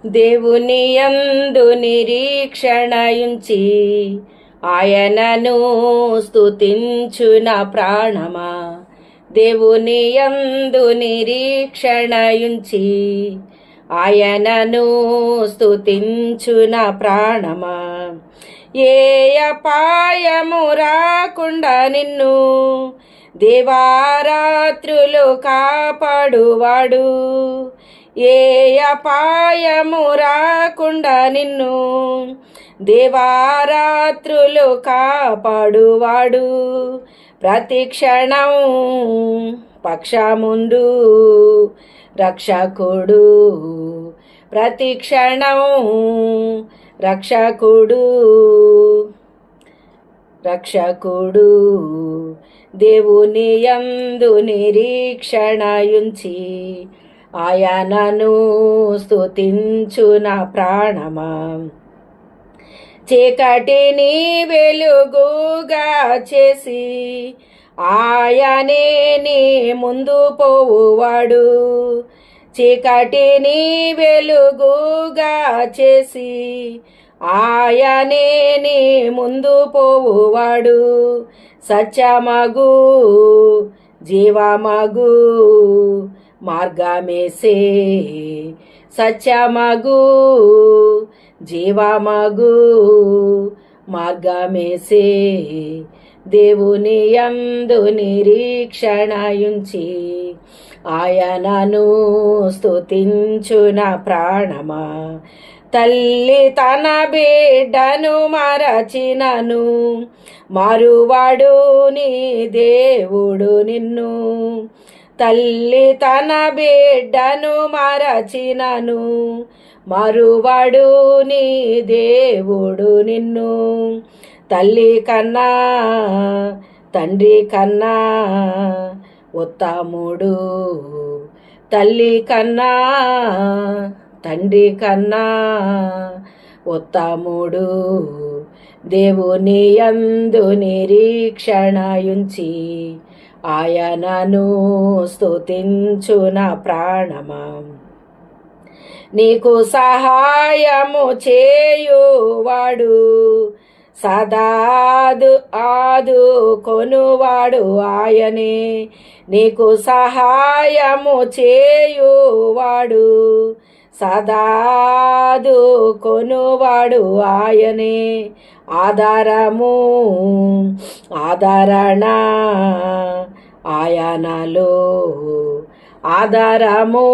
దేవుని యందు నిరీక్షణయుంచి ఆయనను స్తుతించున ప్రాణమా. దేవుని యందు నిరీక్షణయుంచి ఆయనను స్తుతించున ప్రాణమా. ఏ అపాయము రాకుండా నిన్ను దేవారాత్రులు కాపాడువాడు. ఏ అపాయము రాకుండా నిన్ను దేవారాత్రులు కాపాడువాడు. ప్రతి క్షణం పక్షముందు రక్షకుడు. ప్రతి క్షణం రక్షకుడు. దేవుని యందు నిరీక్షణయుంచి ఆయనను స్తుతించున ప్రాణమా. చీకటిని వెలుగుగా చేసి ఆయనే నీ ముందు పోవువాడు. చీకటిని వెలుగుగా చేసి ఆయనే నీ ముందు పోవువాడు. సత్యమగు జీవమగు మార్గమేసే. సత్యమగు జీవమగు మార్గమేసే. దేవుని యందు నిరీక్షణయుంచి ఆయనను స్తుతించున ప్రాణమా. తల్లి తన బిడ్డను మరచినను మరువాడు నీ దేవుడు నిన్ను. తల్లి తన బిడ్డను మరచినను మరువాడు నీ దేవుడు నిన్ను. తల్లి కన్నా తండ్రి కన్నా ఉత్తముడు. తల్లి కన్నా తండ్రి కన్నా ఉత్తముడు. దేవుని యందు నిరీక్షణయుంచి ఆయనను స్తుతించున ప్రాణమా. నీకు సహాయము చేయువాడు సదాదు ఆదుకొనువాడు ఆయనే. నీకు సహాయము చేయువాడు సదాదుకొనువాడు ఆయనే. ఆధారము ఆదరణ ఆయనలో. ఆధారము